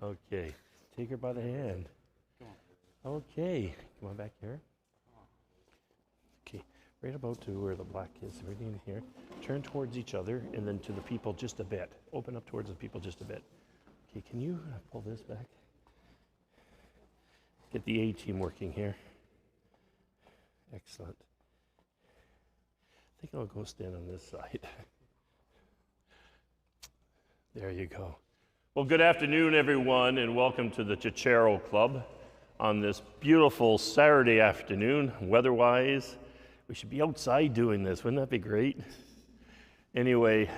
Okay, take her by the hand. Okay, come on back here. Okay, right about to where the black is, right in here. Turn towards each other and then to the people just a bit. Open up towards the people just a bit. Okay, can you pull this back? Get the A team working here. Excellent. I think I'll go stand on this side. There you go. Well, good afternoon, everyone, and welcome to the Chichero Club on this beautiful Saturday afternoon. Weather-wise, we should be outside doing this. Wouldn't that be great? Anyway,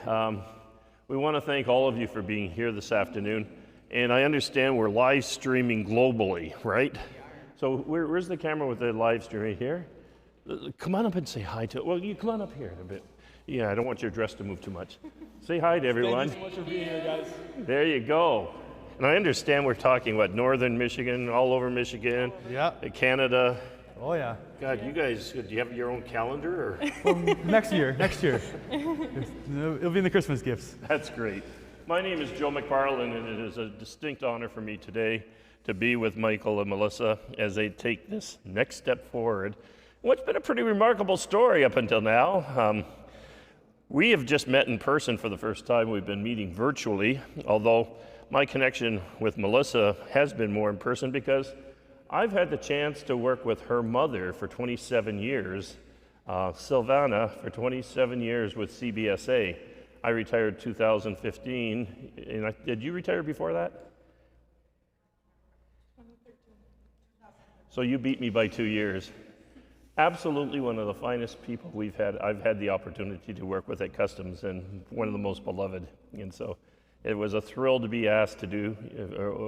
we want to thank all of you for being here this afternoon. And I understand we're live streaming globally, right? So where's the camera with the live stream? Right here? Come on up and say hi to it. Well, you come on up here a bit. Yeah, I don't want your dress to move too much. Say hi to everyone. Thank you so much for being here, guys. There you go. And I understand we're talking, northern Michigan, all over Michigan, Yeah. Canada. Oh, yeah. God, you guys, do you have your own calendar? Or? Well, next year. It'll be in the Christmas gifts. That's great. My name is Joe McFarland, and it is a distinct honor for me today to be with Michael and Melissa as they take this next step forward. What's been a pretty remarkable story up until now. We have just met in person for the first time. We've been meeting virtually, although my connection with Melissa has been more in person because I've had the chance to work with her mother for 27 years, Silvana, for 27 years with CBSA. I retired 2015. And did you retire before that? 2013. So you beat me by 2 years. Absolutely one of the finest people I've had the opportunity to work with at Customs, and one of the most beloved. And so it was a thrill to be asked to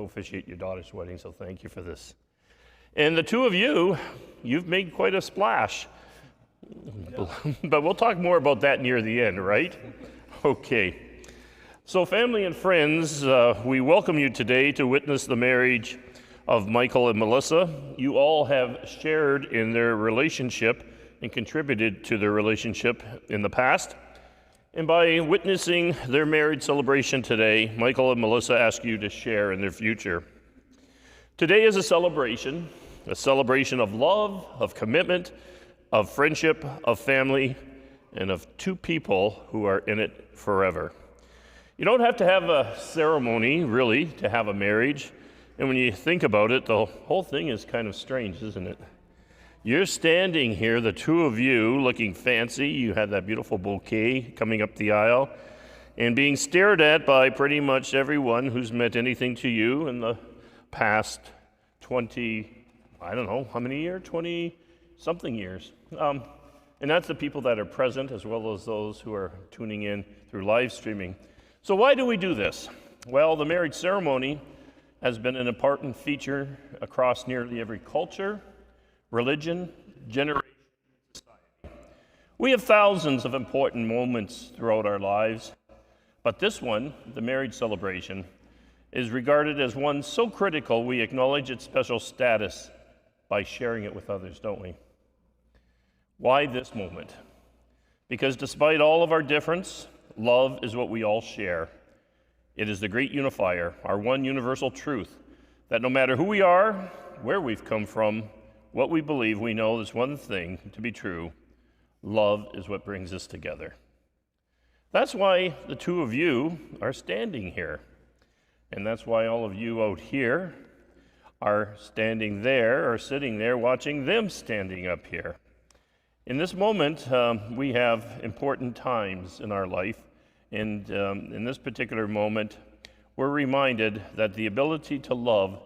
officiate your daughter's wedding, so thank you for this. And the two of you've made quite a splash. Yeah. But we'll talk more about that near the end, right? Okay. So family and friends, we welcome you today to witness the marriage of Michael and Melissa. You all have shared in their relationship and contributed to their relationship in the past. And by witnessing their marriage celebration today, Michael and Melissa ask you to share in their future. Today is a celebration of love, of commitment, of friendship, of family, and of two people who are in it forever. You don't have to have a ceremony, really, to have a marriage. And when you think about it, the whole thing is kind of strange, isn't it? You're standing here, the two of you, looking fancy. You had that beautiful bouquet coming up the aisle and being stared at by pretty much everyone who's meant anything to you in the past 20, I don't know, how many years? 20-something years. And that's the people that are present as well as those who are tuning in through live streaming. So why do we do this? Well, the marriage ceremony has been an important feature across nearly every culture, religion, generation, and society. We have thousands of important moments throughout our lives, but this one, the marriage celebration, is regarded as one so critical we acknowledge its special status by sharing it with others, don't we? Why this moment? Because despite all of our difference, love is what we all share. It is the great unifier, our one universal truth, that no matter who we are, where we've come from, what we believe, we know this one thing to be true: love is what brings us together. That's why the two of you are standing here. And that's why all of you out here are standing there or sitting there watching them standing up here. In this moment, we have important times in our life. And in this particular moment, we're reminded that the ability to love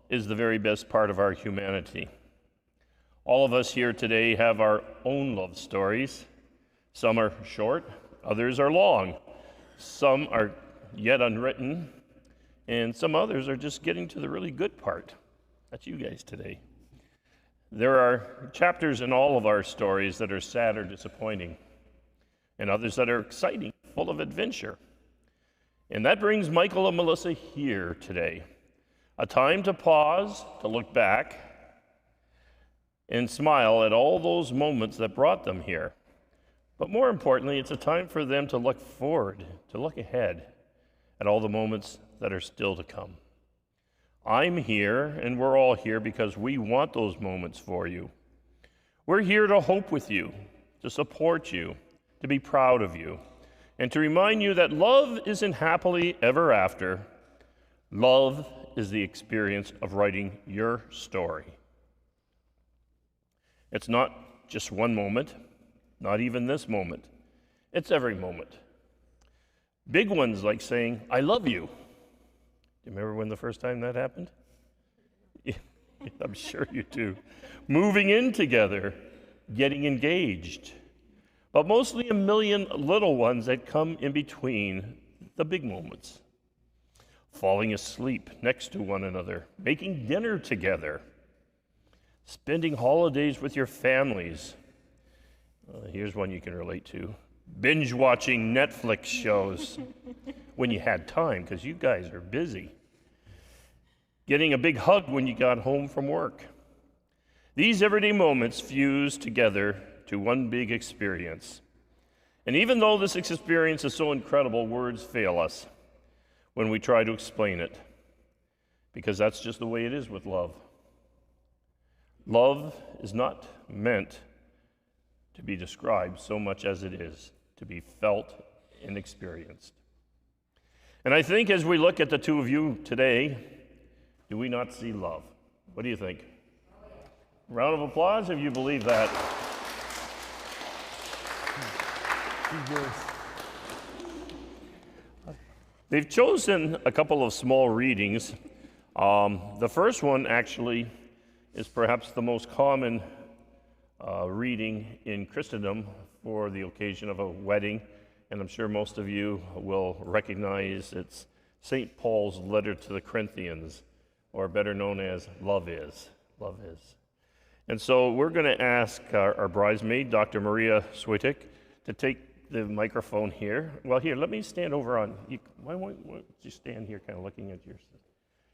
is the very best part of our humanity. All of us here today have our own love stories. Some are short, others are long. Some are yet unwritten, and some others are just getting to the really good part. That's you guys today. There are chapters in all of our stories that are sad or disappointing, and others that are exciting, full of adventure. And that brings Michael and Melissa here today. A time to pause, to look back, and smile at all those moments that brought them here. But more importantly, it's a time for them to look forward, to look ahead at all the moments that are still to come. I'm here, and we're all here because we want those moments for you. We're here to hope with you, to support you, to be proud of you, and to remind you that love isn't happily ever after. Love is the experience of writing your story. It's not just one moment, not even this moment. It's every moment. Big ones like saying, I love you. Do you remember when the first time that happened? I'm sure you do. Moving in together, getting engaged. But mostly a million little ones that come in between the big moments. Falling asleep next to one another, making dinner together, spending holidays with your families. Here's one you can relate to. Binge watching Netflix shows when you had time, because you guys are busy. Getting a big hug when you got home from work. These everyday moments fuse together to one big experience. And even though this experience is so incredible, words fail us when we try to explain it, because that's just the way it is with love. Love is not meant to be described so much as it is to be felt and experienced. And I think as we look at the two of you today, do we not see love? What do you think? Round of applause if you believe that. They've chosen a couple of small readings. The first one actually is perhaps the most common reading in Christendom for the occasion of a wedding, and I'm sure most of you will recognize it's St. Paul's letter to the Corinthians, or better known as Love Is. Love Is. And so we're going to ask our bridesmaid, Dr. Maria Switek, to take the microphone here. Well, here, let me stand over on you. Why won't you stand here kind of looking at your...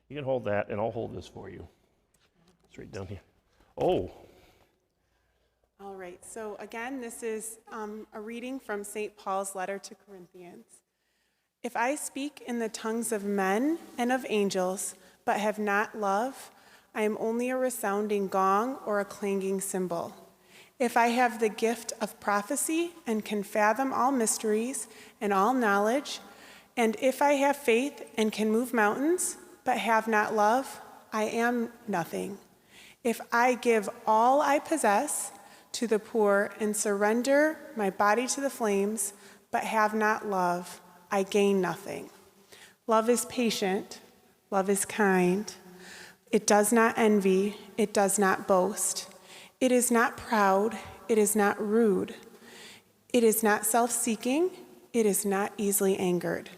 You can hold that, and I'll hold this for you. It's right down here. Oh. All right, so again, this is a reading from St. Paul's letter to Corinthians. If I speak in the tongues of men and of angels, but have not love, I am only a resounding gong or a clanging cymbal. If I have the gift of prophecy and can fathom all mysteries and all knowledge, and if I have faith and can move mountains, but have not love, I am nothing. If I give all I possess to the poor and surrender my body to the flames, but have not love, I gain nothing. Love is patient. Love is kind. It does not envy. It does not boast. It is not proud. It is not rude. It is not self-seeking. It is not easily angered.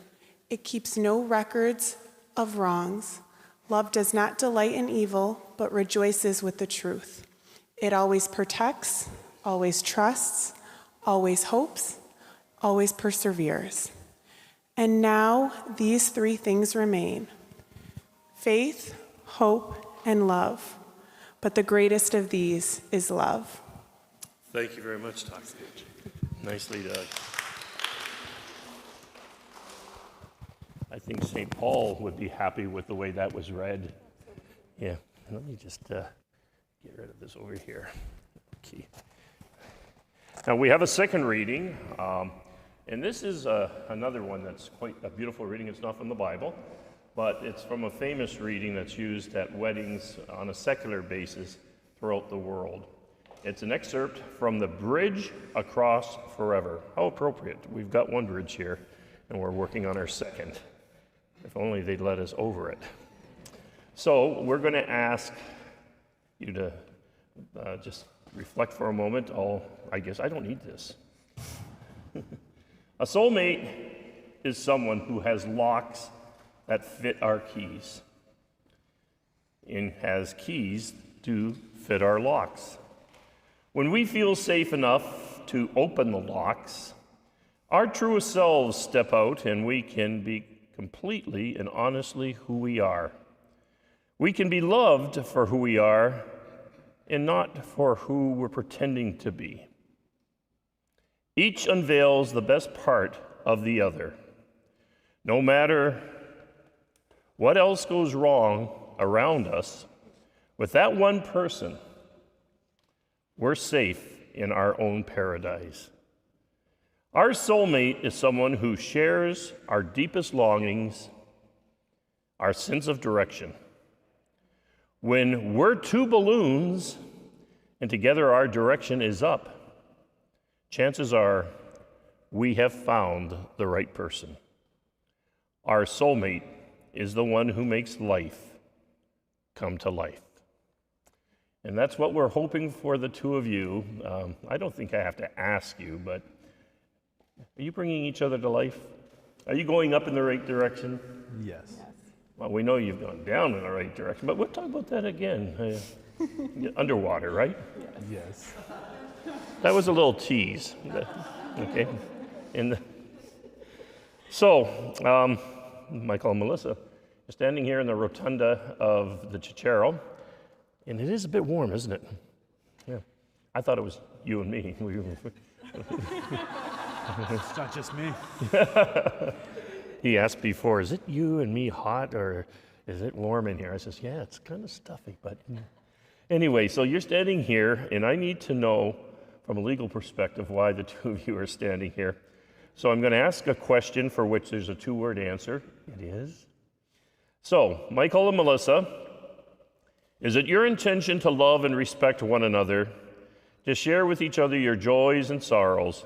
It keeps no records of wrongs. Love does not delight in evil, but rejoices with the truth. It always protects, always trusts, always hopes, always perseveres. And now these three things remain: faith, hope, and love. But the greatest of these is love. Thank you very much, Dr. Nicely done. I think St. Paul would be happy with the way that was read. Yeah, let me just get rid of this over here. Okay. Now we have a second reading, and this is another one that's quite a beautiful reading. It's not from the Bible, but it's from a famous reading that's used at weddings on a secular basis throughout the world. It's an excerpt from The Bridge Across Forever. How appropriate. We've got one bridge here, and we're working on our second. If only they'd let us over it. So we're going to ask you to just reflect for a moment. I guess I don't need this. A soulmate is someone who has locks that fit our keys and has keys to fit our locks. When we feel safe enough to open the locks, our truest selves step out and we can be completely and honestly who we are. We can be loved for who we are and not for who we're pretending to be. Each unveils the best part of the other. No matter what else goes wrong around us, with that one person, we're safe in our own paradise. Our soulmate is someone who shares our deepest longings, our sense of direction. When we're two balloons and together our direction is up, chances are we have found the right person. Our soulmate is the one who makes life come to life. And that's what we're hoping for the two of you. I don't think I have to ask you, but are you bringing each other to life? Are you going up in the right direction? Yes. Well, we know you've gone down in the right direction, but we'll talk about that again. Underwater, right? Yes. That was a little tease. Okay. So, Michael and Melissa, you're standing here in the rotunda of the Cicero, and it is a bit warm, isn't it? Yeah. I thought it was you and me. It's not just me. He asked before, is it you and me hot, or is it warm in here? I says, yeah, it's kind of stuffy, but anyway, so you're standing here, and I need to know from a legal perspective why the two of you are standing here. So I'm going to ask a question for which there's a two-word answer. It is. So, Michael and Melissa, is it your intention to love and respect one another, to share with each other your joys and sorrows,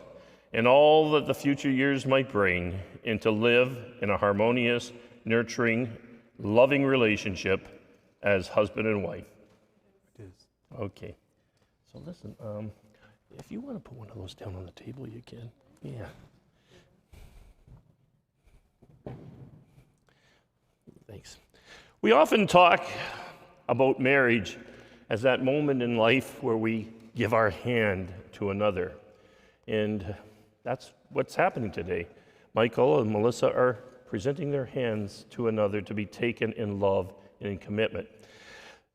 and all that the future years might bring, and to live in a harmonious, nurturing, loving relationship as husband and wife? It is. Okay. So listen, if you want to put one of those down on the table, you can. Yeah. Thanks. We often talk about marriage as that moment in life where we give our hand to another. And that's what's happening today. Michael and Melissa are presenting their hands to another to be taken in love and in commitment.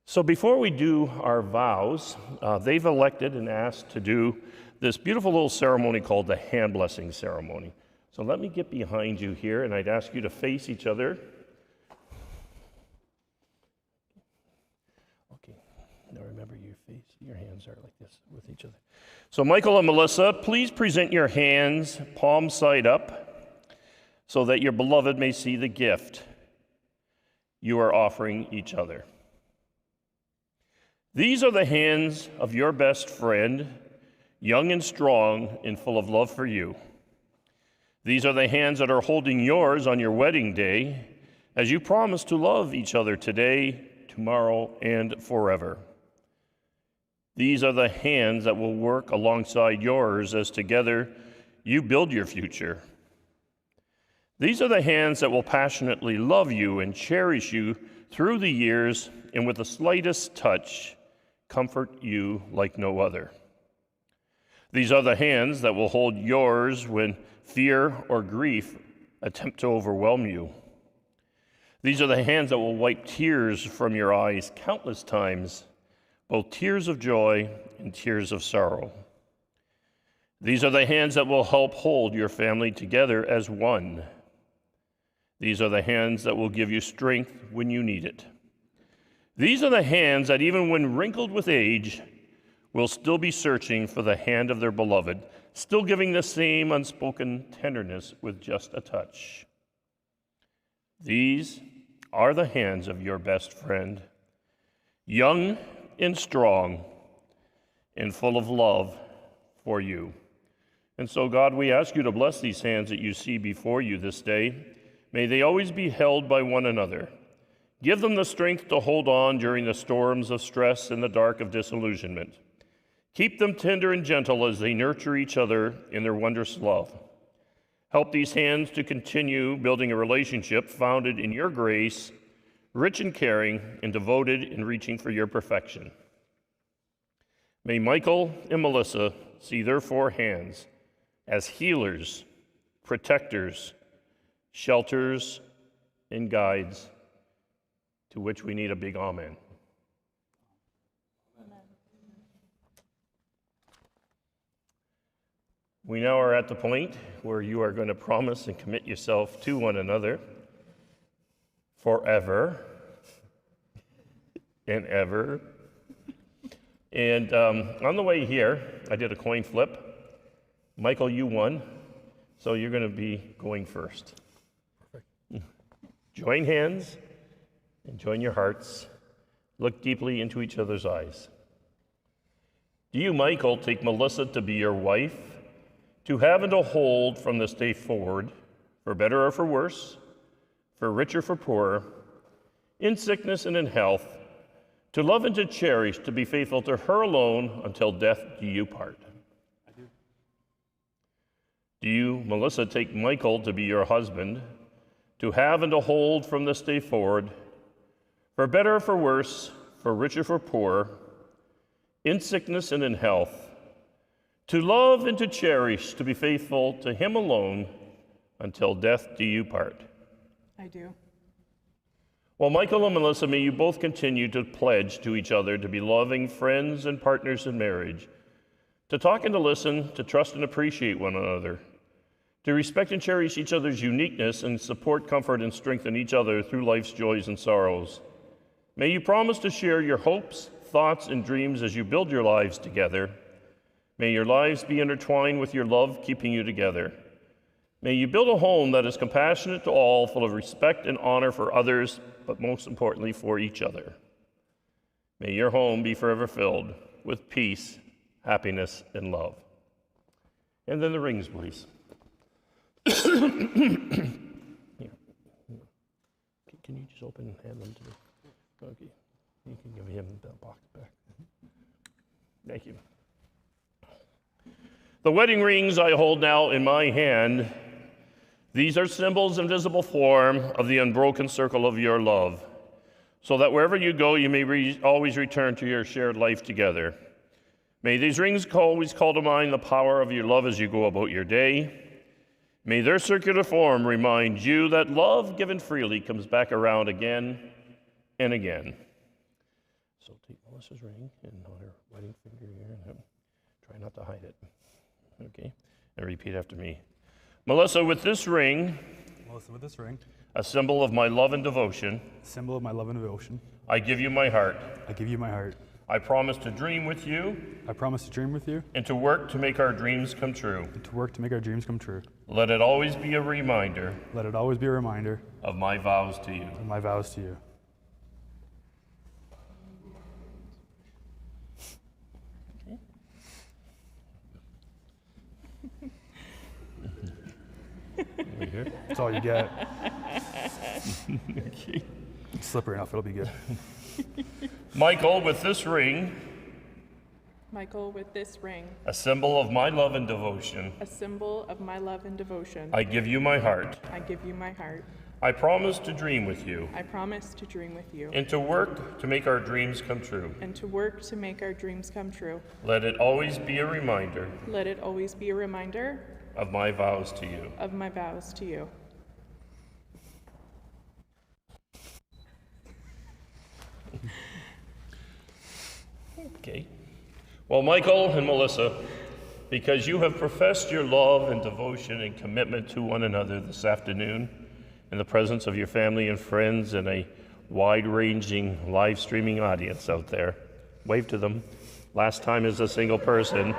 So before we do our vows, they've elected and asked to do this beautiful little ceremony called the hand blessing ceremony. So let me get behind you here, and I'd ask you to face each other. Okay, now remember your hands are like this with each other. So Michael and Melissa, please present your hands palm side up so that your beloved may see the gift you are offering each other. These are the hands of your best friend, young and strong and full of love for you. These are the hands that are holding yours on your wedding day as you promise to love each other today, tomorrow, and forever. These are the hands that will work alongside yours as together you build your future. These are the hands that will passionately love you and cherish you through the years, and with the slightest touch, comfort you like no other. These are the hands that will hold yours when fear or grief attempt to overwhelm you. These are the hands that will wipe tears from your eyes countless times, both tears of joy and tears of sorrow. These are the hands that will help hold your family together as one. These are the hands that will give you strength when you need it. These are the hands that, even when wrinkled with age, will still be searching for the hand of their beloved, still giving the same unspoken tenderness with just a touch. These are the hands of your best friend, young and strong and full of love for you. And so, God, we ask you to bless these hands that you see before you this day. May they always be held by one another. Give them the strength to hold on during the storms of stress and the dark of disillusionment. Keep them tender and gentle as they nurture each other in their wondrous love. Help these hands to continue building a relationship founded in your grace, rich and caring, and devoted in reaching for your perfection. May Michael and Melissa see their four hands as healers, protectors, shelters, and guides, to which we need a big amen. We now are at the point where you are going to promise and commit yourself to one another forever and ever. And on the way here, I did a coin flip. Michael, you won, so you're going to be going first. Join hands and join your hearts. Look deeply into each other's eyes. Do you, Michael, take Melissa to be your wife, to have and to hold from this day forward, for better or for worse, for rich or for poor, in sickness and in health, to love and to cherish, to be faithful to her alone until death do you part? I do. Do you, Melissa, take Michael to be your husband, to have and to hold from this day forward, for better or for worse, for rich or for poor, in sickness and in health, to love and to cherish, to be faithful to him alone until death do you part? I do. Well, Michael and Melissa, may you both continue to pledge to each other to be loving friends and partners in marriage, to talk and to listen, to trust and appreciate one another, to respect and cherish each other's uniqueness and support, comfort, and strengthen each other through life's joys and sorrows. May you promise to share your hopes, thoughts, and dreams as you build your lives together. May your lives be intertwined with your love, keeping you together. May you build a home that is compassionate to all, full of respect and honor for others, but most importantly for each other. May your home be forever filled with peace, happiness, and love. And then the rings, please. Here. Can you just open and hand them to me? Okay. You can give him the box back. Thank you. The wedding rings I hold now in my hand, these are symbols in visible form of the unbroken circle of your love, so that wherever you go, you may always return to your shared life together. May these rings always call to mind the power of your love as you go about your day. May their circular form remind you that love given freely comes back around again and again. So take Melissa's ring and on her wedding finger here, and try not to hide it. Okay, and repeat after me. Melissa, with this ring, a symbol of my love and devotion, I give you my heart. I promise to dream with you and to work to make our dreams come true. Let it always be a reminder of my vows to you. That's all you get. Okay. It's slippery enough, it'll be good. Michael, with this ring, a symbol of my love and devotion, I give you my heart. I promise to dream with you and to work to make our dreams come true. Let it always be a reminder of my vows to you. Okay. Well, Michael and Melissa, because you have professed your love and devotion and commitment to one another this afternoon in the presence of your family and friends and a wide-ranging live streaming audience out there, wave to them. Last time as a single person.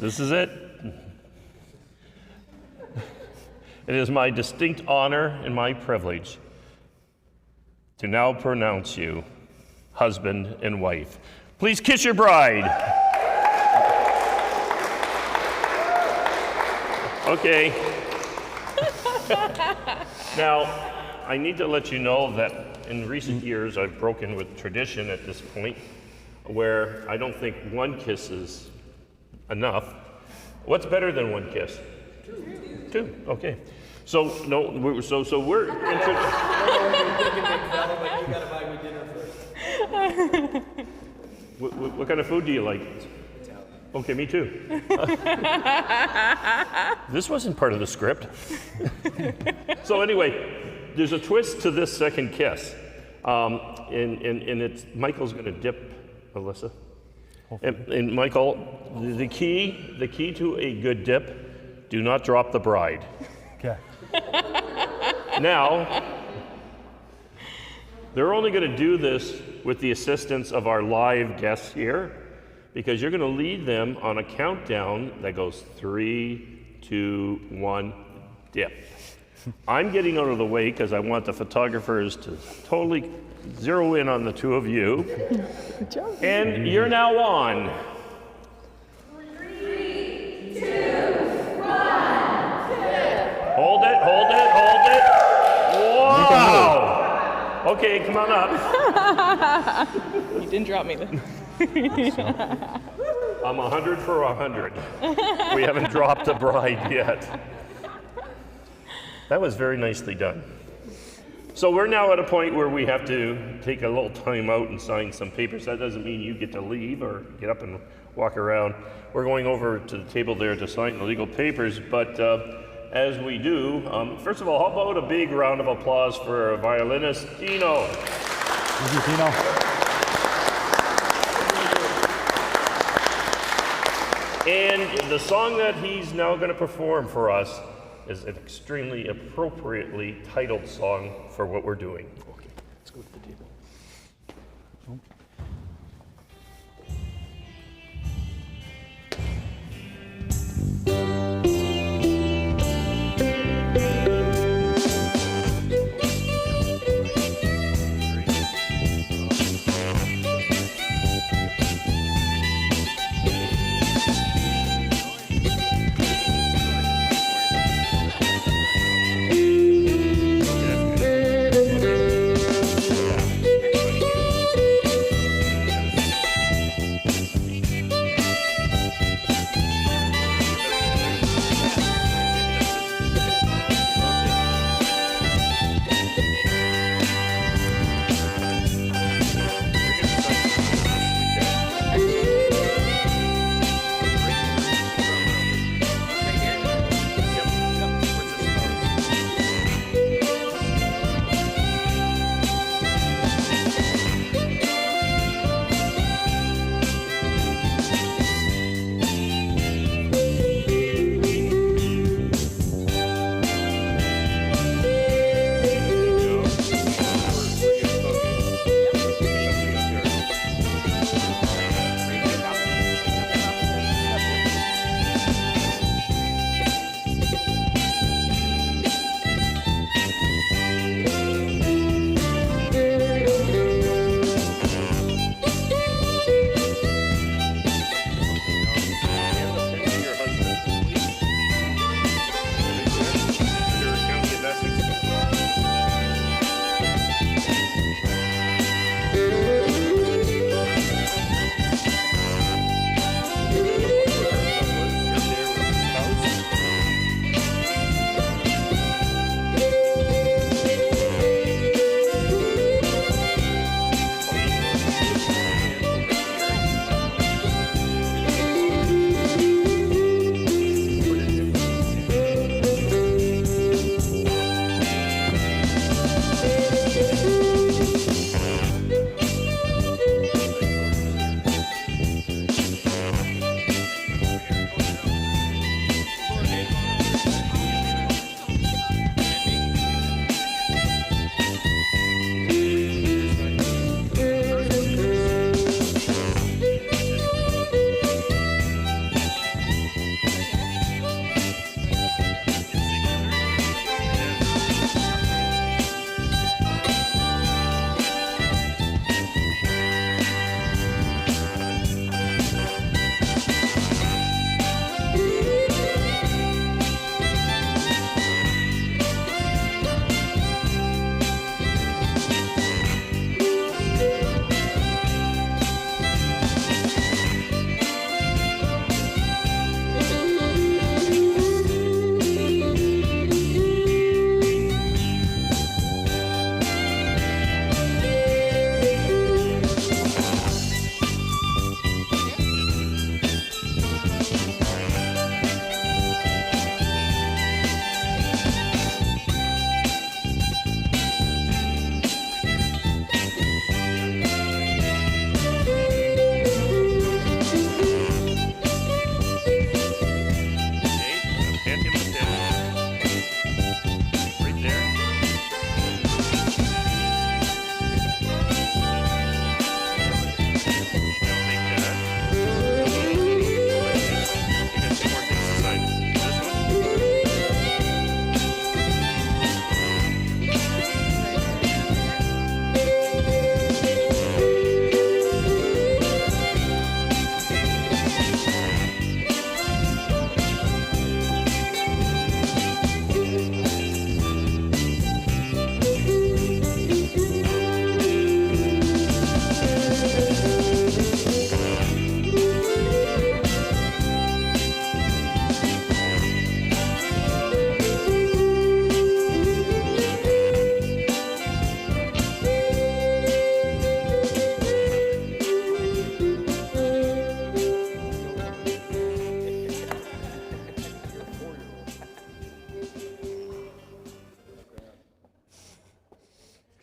This is it. It is my distinct honor and my privilege to now pronounce you husband and wife. Please kiss your bride. Okay. Now, I need to let you know that in recent years I've broken with tradition at this point, where I don't think one kiss is enough. What's better than one kiss? Two. Okay. So we're. What kind of food do you like? Italian. Okay, me too. This wasn't part of the script. So anyway, there's a twist to this second kiss, and it's Michael's going to dip Melissa. And Michael, the key to a good dip, do not drop the bride. Okay. Now, they're only going to do this with the assistance of our live guests here, because you're going to lead them on a countdown that goes 3, 2, 1, dip. I'm getting out of the way because I want the photographers to totally zero in on the two of you. And you're now on. 3, 2, 1, dip. Hold it, hold it, hold it. Wow! Okay, come on up. You didn't drop me then. I'm 100 for 100. We haven't dropped the bride yet. That was very nicely done. So we're now at a point where we have to take a little time out and sign some papers. That doesn't mean you get to leave or get up and walk around. We're going over to the table there to sign the legal papers, but as we do, first of all, how about a big round of applause for violinist Tino? Thank you, Tino. And the song that he's now going to perform for us is an extremely appropriately titled song for what we're doing. Okay, let's go to the table.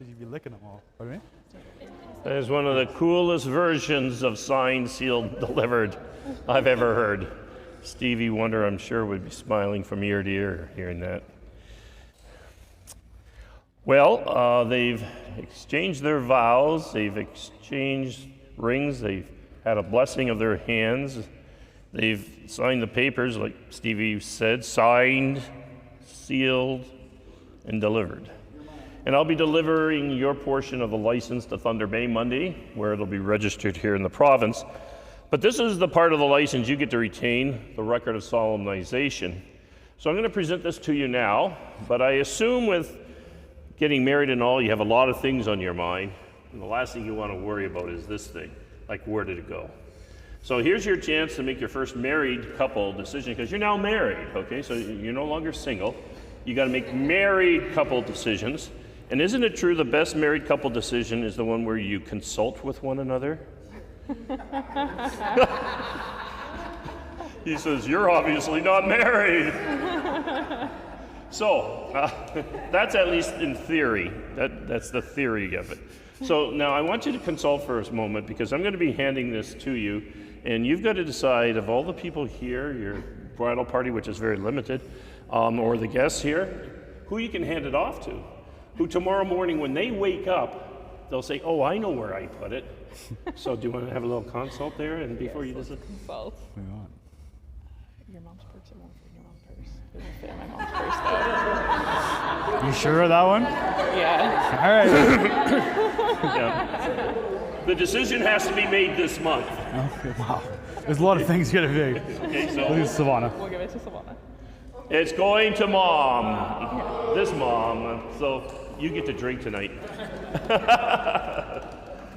Did you be licking them all? Pardon me? That is one of the coolest versions of signed, sealed, delivered I've ever heard. Stevie Wonder, I'm sure, would be smiling from ear to ear hearing that. Well, they've exchanged their vows, they've exchanged rings, they've had a blessing of their hands, they've signed the papers, like Stevie said, signed, sealed, and delivered. And I'll be delivering your portion of the license to Thunder Bay Monday, where it'll be registered here in the province. But this is the part of the license you get to retain, the record of solemnization. So I'm going to present this to you now, but I assume with getting married and all, you have a lot of things on your mind, and the last thing you want to worry about is this thing, like where did it go? So here's your chance to make your first married couple decision, because you're now married, okay? So you're no longer single. You got to make married couple decisions. And isn't it true the best married couple decision is the one where you consult with one another? He says, you're obviously not married. So that's at least in theory. That's the theory of it. So now I want you to consult for a moment, because I'm going to be handing this to you, and you've got to decide of all the people here, your bridal party, which is very limited, or the guests here, who you can hand it off to. Who tomorrow morning when they wake up, they'll say, oh, I know where I put it. So do you want to have a little consult there and before you decide? Consult. What do you want? Your mom's purse. It won't fit your mom's purse. It won't fit in my mom's purse, though. You sure of that one? Yeah. All right. Yeah. The decision has to be made this month. Okay, wow. There's a lot of things you gotta do. Okay, Look so at Savannah. We'll give it to Savannah. it's going to mom. This mom. So you get to drink tonight.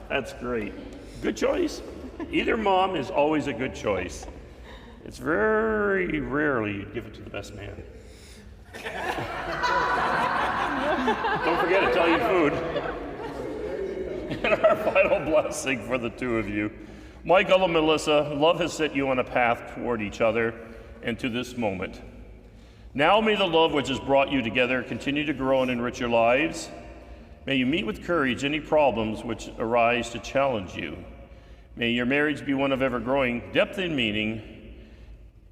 That's great. Good choice. Either mom is always a good choice. It's very rarely you give it to the best man. Don't forget Italian food. And our final blessing for the two of you. Michael and Melissa, love has set you on a path toward each other and to this moment. Now may the love which has brought you together continue to grow and enrich your lives. May you meet with courage any problems which arise to challenge you. May your marriage be one of ever-growing depth and meaning.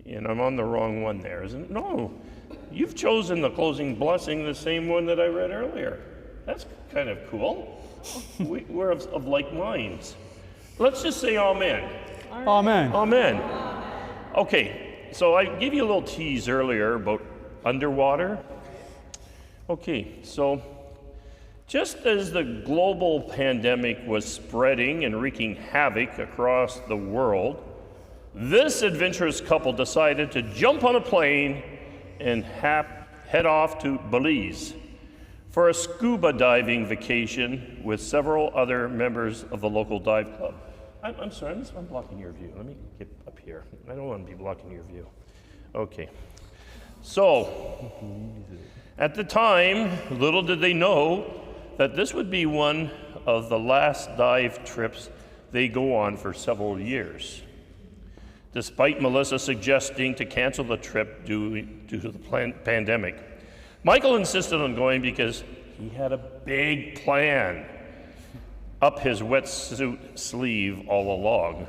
And I'm on the wrong one there, isn't it? No, you've chosen the closing blessing, the same one that I read earlier. That's kind of cool. We're of like minds. Let's just say amen. Amen. Amen. Okay, so I gave you a little tease earlier about underwater. Okay, so just as the global pandemic was spreading and wreaking havoc across the world, this adventurous couple decided to jump on a plane and head off to Belize for a scuba diving vacation with several other members of the local dive club. I'm sorry, I'm blocking your view. Let me get up here. I don't want to be blocking your view. Okay. So, at the time, little did they know that this would be one of the last dive trips they go on for several years. Despite Melissa suggesting to cancel the trip due to the pandemic, Michael insisted on going because he had a big plan up his wetsuit sleeve all along.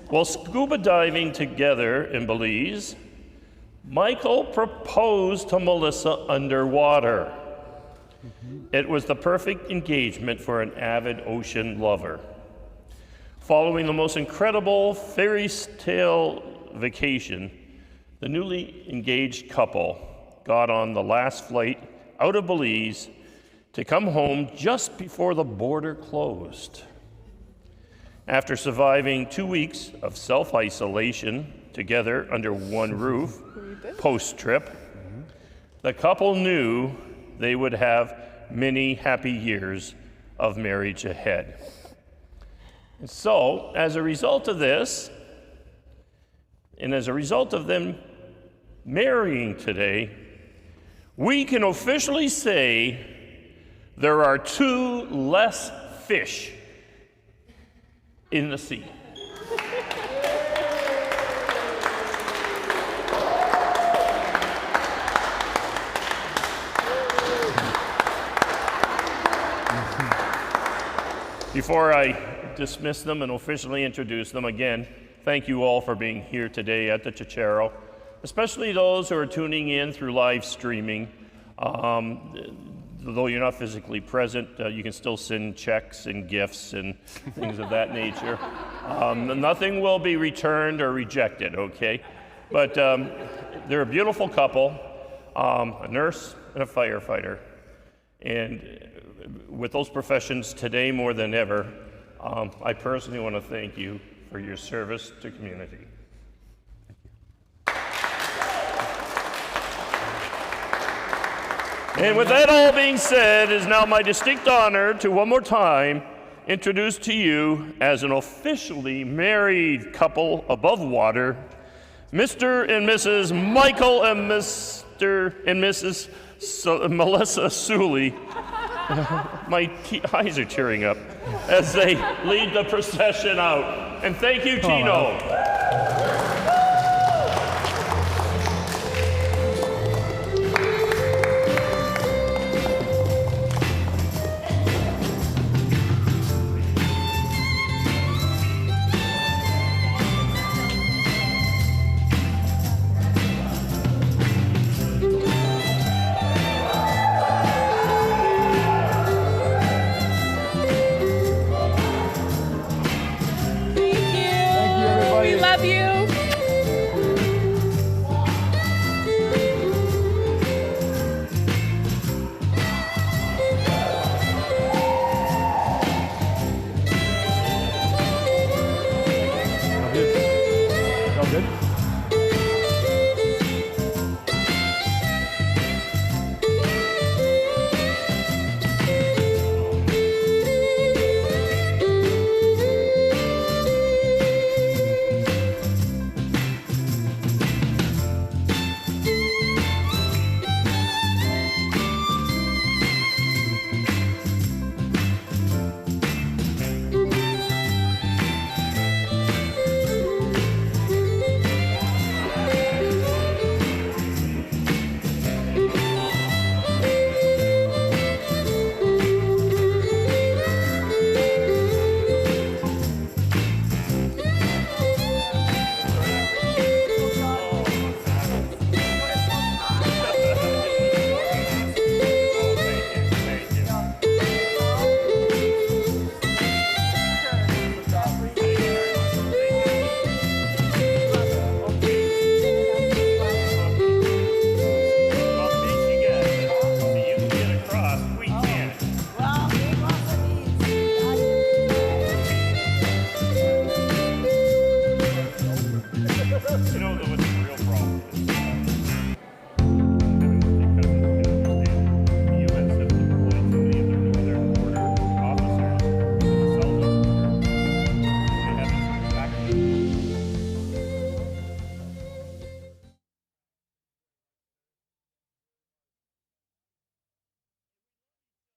While scuba diving together in Belize, Michael proposed to Melissa underwater. It was the perfect engagement for an avid ocean lover. Following the most incredible fairy tale vacation, the newly engaged couple got on the last flight out of Belize to come home just before the border closed. After surviving 2 weeks of self-isolation together under one roof, post-trip, the couple knew they would have many happy years of marriage ahead. And so, as a result of this, and as a result of them marrying today, we can officially say there are 2 less fish in the sea. Before I dismiss them and officially introduce them, again, thank you all for being here today at the Chichero, especially those who are tuning in through live streaming. Though you're not physically present, you can still send checks and gifts and things of that nature. Nothing will be returned or rejected, okay? But they're a beautiful couple, a nurse and a firefighter. And with those professions today more than ever, I personally want to thank you for your service to community. And with that all being said, it is now my distinct honor to one more time introduce to you as an officially married couple above water, Mr. and Mrs. Michael and Mr. and Mrs. Melissa Suley. My eyes are tearing up as they lead the procession out. And thank you, Tino.